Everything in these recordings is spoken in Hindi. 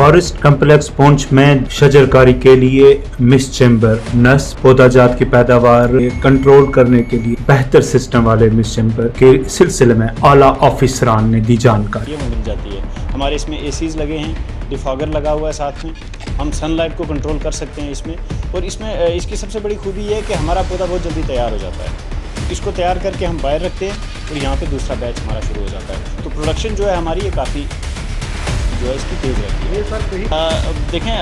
फॉरेस्ट कम्प्लेक्स पुंछ में शजरकारी के लिए मिस चैम्बर नस्ल पौधाजात की पैदावार कंट्रोल करने के लिए बेहतर सिस्टम वाले मिस चैम्बर के सिलसिले में आला ऑफिसरान ने दी जानकारी। ये मिल जाती है। हमारे इसमें एसीज लगे हैं, डिफॉगर लगा हुआ है साथ में, हम सनलाइट को कंट्रोल कर सकते हैं इसमें। और इसमें इसकी सबसे बड़ी खूबी ये है कि हमारा पौधा बहुत जल्दी तैयार हो जाता है। इसको तैयार करके हम बाहर रखते हैं और यहाँ पे दूसरा बैच हमारा शुरू हो जाता है। तो प्रोडक्शन जो है हमारी ये काफ़ी जो है इसकी तेज़ रहती है। सर देखें,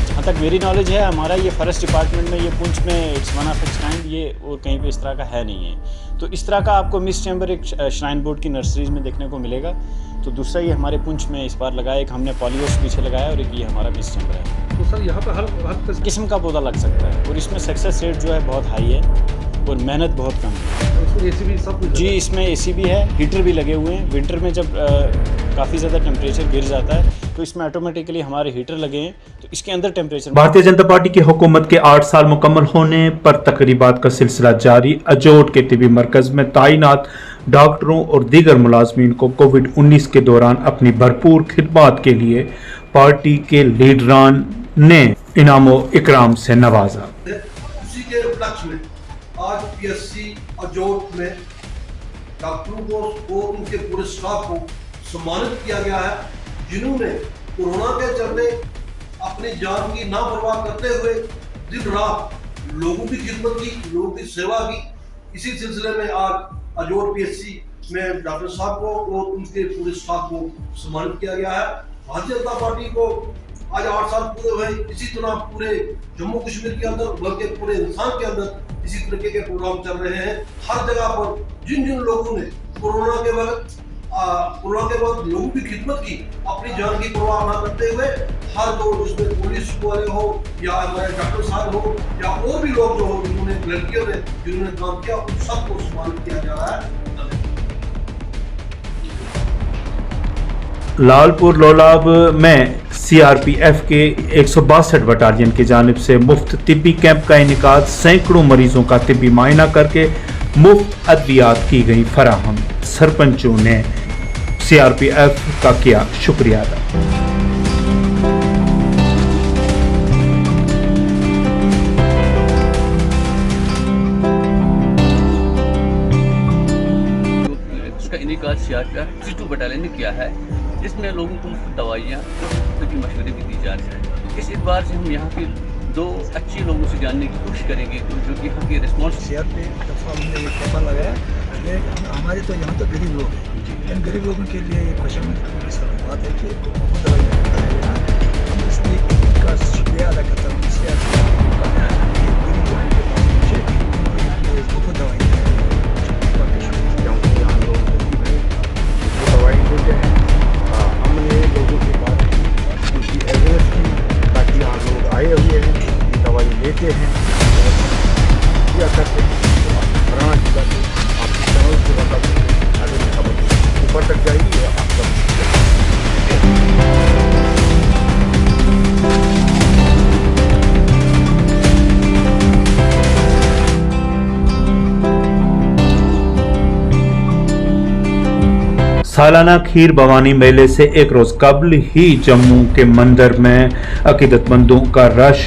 जहाँ तक मेरी नॉलेज है, हमारा ये फॉरेस्ट डिपार्टमेंट में ये पुंछ में it's one of its kind, ये और कहीं पे इस तरह का है नहीं है। तो इस तरह का आपको मिस चैम्बर एक श्राइन बोर्ड की नर्सरीज में देखने को मिलेगा। तो दूसरा ये हमारे पुंछ में इस बार लगाया, एक हमने पॉलीओस पीछे लगाया और एक ये हमारा मिस चैम्बर है। तो सर यहाँ पर हर किस्म का पौधा लग सकता है और इसमें सक्सेस रेट जो है बहुत हाई है और मेहनत बहुत कम है। एसी भी सब कुछ जी, इसमें एसी भी है, हीटर भी लगे हुए हैं। विंटर में जब काफ़ी ज़्यादा टेम्परेचर गिर जाता है तो इसमें ऑटोमेटिकली हमारे हीटर लगे हैं, तो इसके अंदर टेम्परेचर। भारतीय जनता पार्टी की हुकूमत के 8 साल मुकम्मल होने पर तकरीबात का सिलसिला जारी। अजोट के तिबी मरकज में तैनात डॉक्टरों और दीगर मुलाजमीन को कोविड-19 के दौरान अपनी भरपूर खिदमत के लिए पार्टी के लीडरान ने इनामो इकराम से नवाजा। उसी के उपलक्ष्य में आज पीएससी अजोट में डॉक्टरों को और उनके पूरे स्टाफ को सम्मानित किया गया है, जिन्होंने कोरोना के चलते अपनी जान की ना परवाह करते हुए दिन रात लोगों की खिदमत की, लोगों की सेवा की। इसी सिलसिले में आज अजोट पीएससी में डॉक्टर साहब को और उनके पूरे स्टाफ को सम्मानित किया गया है। भारतीय जनता पार्टी को आज 8 साल पूरे हुए। इसी तरह पूरे जम्मू कश्मीर के अंदर बल्कि पूरे हिंदुस्तान के अंदर इसी तरीके के प्रोग्राम चल रहे हैं। हर जगह पर जिन जिन लोगों ने कोरोना के वक्त लोगों की खिदमत की, अपनी जान की परवाह न करते हुए, हर दो जिसमें पुलिस वाले हो या हमारे डॉक्टर साहब हो या और भी लोग जो हो, जिन्होंने लड़कियों ने जिन्होंने काम किया, उन सबको सम्मानित किया जा रहा है। लालपुर लोलाब में सीआरपीएफ के 162 बटालियन की जानिब से मुफ्त तिब्बी कैंप का इनेकाद, सैकड़ों मरीजों का तिब्बी मायना करके मुफ्त अद्वियात की गई फराहम। सरपंचों ने सीआरपीएफ का किया शुक्रिया अदा। उसका इनेकाद सीआरपीएफ 62 बटालियन ने किया है, जिसमें लोगों को मुफ्त दवाइयाँ की मशवरे भी दी जा रही है। इस एतबार से हम यहाँ के 2 अच्छे लोगों से जानने की कोशिश करेंगे जो कि यहाँ के रिस्पॉन्स। सीआरपीएफ हमने ये कैंपा लगाया, हमारे तो यहाँ तो गरीब लोग हैं, इन गरीब लोगों के लिए ये खुशी बात है कि मुफ्त दवाइयाँ बताया गया। हम इसलिए इनका शुक्रिया अदा करता हूँ। लेते हैं क्या करते हैं पुराना चीज़ आपकी चैनल से बताते हैं, आगे में खबर ऊपर तक जाएगी। आप सब सालाना खीर भवानी मेले से एक रोज कबल ही जम्मू के मंदिर में अकीदतमंदों का रश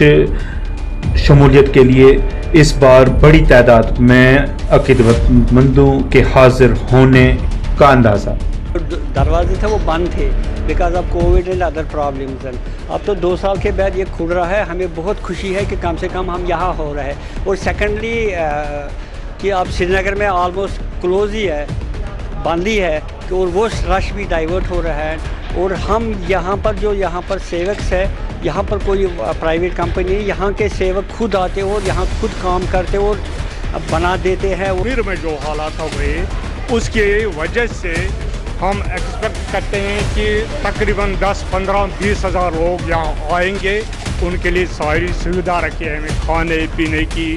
शमूलियत के लिए इस बार बड़ी तादाद में अकीदतमंदों के हाजिर होने का अंदाज़ा। दरवाजे थे वो बंद थे because of Covid and other problems. अब तो 2 साल के बाद ये खुल रहा है, हमें बहुत खुशी है कि कम से कम हम यहाँ हो रहे हैं। और सेकेंडली कि अब श्रीनगर में ऑलमोस्ट क्लोज ही है, बंद ही है, और वो रश भी डाइवर्ट हो रहा है। और हम यहाँ पर सेवक है, यहाँ पर कोई प्राइवेट कंपनी नहीं, यहाँ के सेवक खुद आते और यहाँ खुद काम करते और बना देते हैं। कश्मीर में जो हालात हो गए उसकी वजह से हम एक्सपेक्ट करते हैं कि तकरीबन 10, 15, 20 हज़ार लोग यहाँ आएंगे। उनके लिए सारी सुविधा रखी है, हमें खाने पीने की,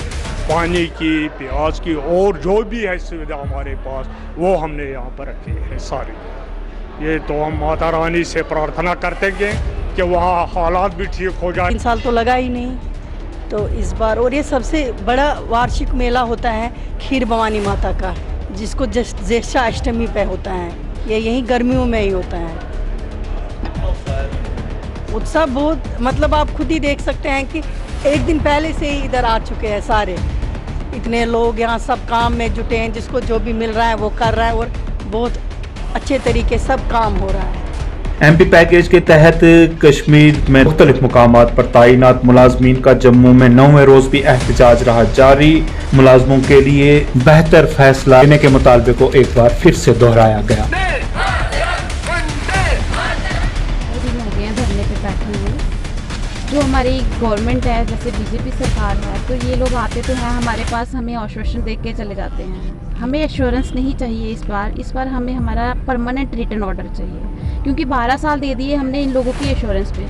पानी की, प्याज की और जो भी है सुविधा हमारे पास वो हमने यहाँ पर रखी है सारी। ये तो हम माता रानी से प्रार्थना करते हैं कि वहाँ हालात भी ठीक हो जाए। 3 साल तो लगा ही नहीं, तो इस बार। और ये सबसे बड़ा वार्षिक मेला होता है खीर भवानी माता का, जिसको ज्येष्ठा अष्टमी पे होता है। ये यहीं गर्मियों में ही होता है। उत्साह बहुत, मतलब आप खुद ही देख सकते हैं कि एक दिन पहले से ही इधर आ चुके हैं सारे, इतने लोग यहाँ सब काम में जुटे हैं, जिसको जो भी मिल रहा है वो कर रहा है और बहुत अच्छे तरीके सब काम हो रहा है। MP पैकेज के तहत कश्मीर में मुख्तलिफ मुकामात पर तैनात मुलाजमीन का जम्मू में 9वें रोज भी एहतजाज रहा जारी। मुलाजमों के लिए बेहतर फैसला लेने के मुतालबे को एक बार फिर से दोहराया गया। धरने पे बैठे हुए जो हमारी गवर्नमेंट है, जैसे बीजेपी सरकार है, तो ये लोग आते तो हैं हमारे पास, हमें आश्वासन दे के चले जाते हैं। हमें एश्योरेंस नहीं चाहिए इस बार हमें हमारा परमानेंट रिटर्न ऑर्डर चाहिए, क्योंकि 12 साल दे दिए हमने इन लोगों की एश्योरेंस पे।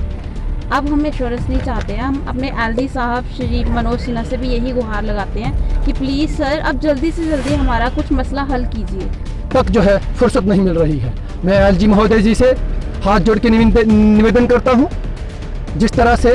अब हम एश्योरेंस नहीं चाहते हैं। हम अपने LD साहब श्री मनोज सिन्हा से भी यही गुहार लगाते हैं कि प्लीज़ सर, अब जल्दी से जल्दी हमारा कुछ मसला हल कीजिए। तक जो है फुर्सत नहीं मिल रही है। मैं LG महोदय जी से हाथ जोड़ के निवेदन करता हूँ, जिस तरह से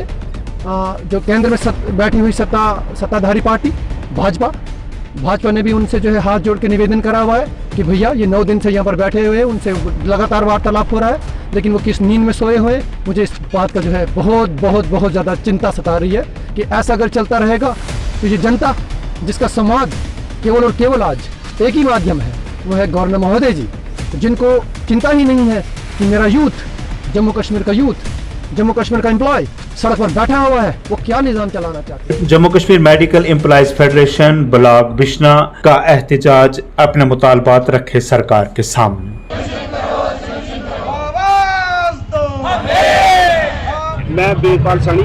जो केंद्र में बैठी हुई सत्ताधारी पार्टी भाजपा ने भी उनसे जो है हाथ जोड़ के निवेदन करा हुआ है कि भैया ये 9 दिन से यहाँ पर बैठे हुए हैं, उनसे लगातार वार्तालाप हो रहा है, लेकिन वो किस नींद में सोए हुए। मुझे इस बात का जो है बहुत ज़्यादा चिंता सता रही है कि ऐसा अगर चलता रहेगा तो ये जनता, जिसका संवाद केवल और केवल आज एक ही माध्यम है, वो है गवर्नर महोदय जी, जिनको चिंता ही नहीं है कि मेरा यूथ, जम्मू कश्मीर का यूथ, जम्मू कश्मीर का एम्प्लॉय सड़क पर बैठा हुआ है, वो क्या निजाम चलाना चाहते हैं। Jammu Kashmir medical employees federation block Bishna का एहतजाज अपने मुतालबात रखे सरकार के सामने। मैं बेपाल सानी,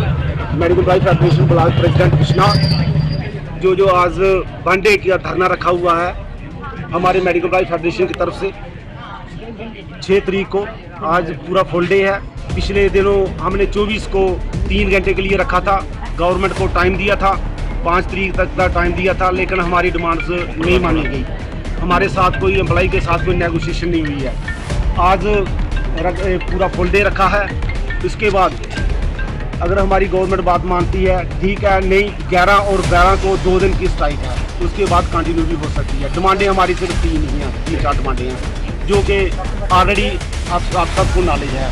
medical employees federation block president Bishna, जो आज बंडे का धरना रखा हुआ है हमारे मेडिकल एम्प्लॉयज फेडरेशन की तरफ से 6 तारीख को, आज पूरा फुल डे है। पिछले दिनों हमने 24 को 3 घंटे के लिए रखा था, गवर्नमेंट को टाइम दिया था, 5 तारीख तक का टाइम दिया था, लेकिन हमारी डिमांड्स नहीं मानी गई। हमारे साथ कोई एम्प्लॉय के साथ कोई नेगोशिएशन नहीं हुई है। आज पूरा फुल डे रखा है। इसके बाद अगर हमारी गवर्नमेंट बात मानती है ठीक है, नहीं 11 और 12 को 2 दिन की स्ट्राइक है, उसके बाद कंटिन्यू भी हो सकती है। डिमांडें हमारी सिर्फ 3-4 डिमांडें हैं, जो कि ऑलरेडी आप सबको नॉलेज है।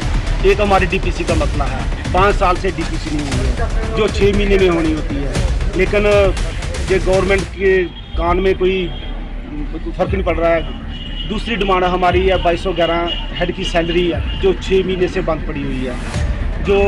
एक हमारी DPC का मसला है, 5 साल से DPC नहीं हुई है, जो 6 महीने में होनी होती है, लेकिन ये गवर्नमेंट के कान में कोई फर्क नहीं पड़ रहा है। दूसरी डिमांड हमारी है 2211 हेड की सैलरी है, जो 6 महीने से बंद पड़ी हुई है, जो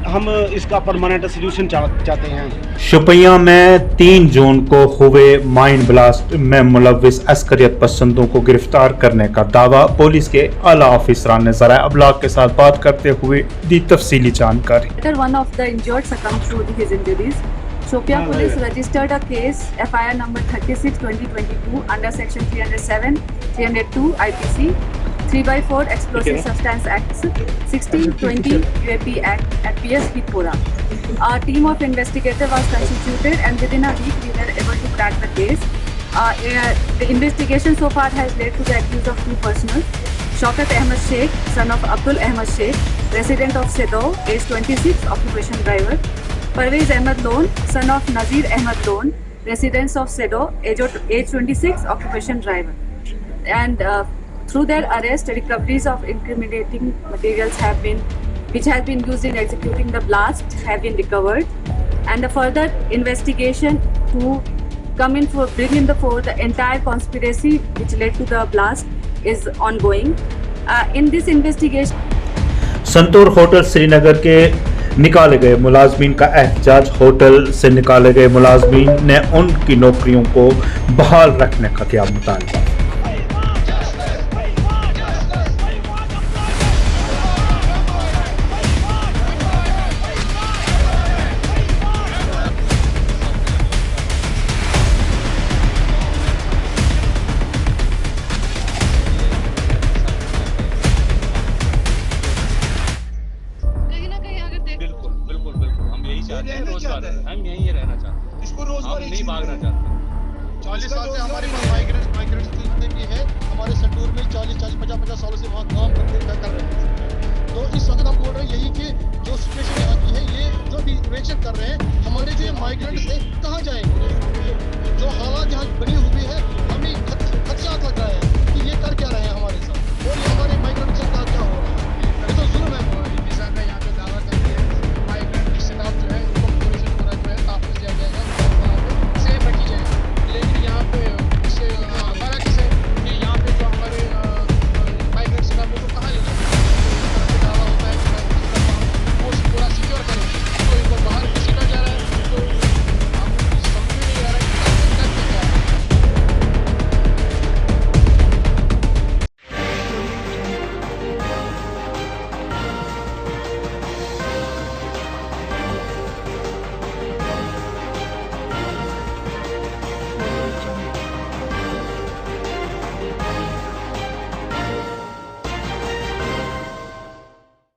हम इसका परमानेंट सोल्यूशन चाहते हैं। शोपियां में 3 जून को हुए माइन ब्लास्ट में मुलविस अस्करियत पसंदों को गिरफ्तार करने का दावा। पुलिस के आला ऑफिसरान ने ज़राए अबलाग के साथ बात करते हुए दी तफसीली जानकारी। One of the injured succumbed to his injuries. Shopia Police registered a case FIR number 36/2022 under section 307, 302 IPC, 3/4 Explosive Substance Acts, 1620 UAP Act at PS Pitpura. Our team of investigators was constituted, and within a week we were able to crack the case. The investigation so far has led to the accused of 2 persons: Shaukat Ahmed Sheikh, son of Abdul Ahmed Sheikh, resident of Sedo, age 26, occupation driver; Parvez Ahmed Lone, son of Nazir Ahmed Lone, residents of Sedo, age 26, occupation driver. And through their arrest, recoveries of incriminating materials which have been used in executing the blast have been recovered, and the further investigation to bring in the fore the entire conspiracy which led to the blast is ongoing. In this investigation, santoor hotel Srinagar के निकाले गए मुलाजमीन का एहतजाज। होटल से निकाले गए मुलाजमीन ने उनकी नौकरियों को बहाल रखने का किया मुतालबा। हम यहीं रहना चाहते हैं, इसको रोजगार नहीं भागना चाहते। 40 साल से हमारे पास माइग्रेंट्स जितने भी है हमारे संतूर में 40-50 सालों से वहाँ काम कर रहे हैं। तो इस वक्त हम बोल रहे हैं यही कि जो सिचुएशन यहाँ की है, ये जो भी रिएक्शन कर रहे हैं, हमारे जो माइग्रेंट्स है कहाँ जाएंगे।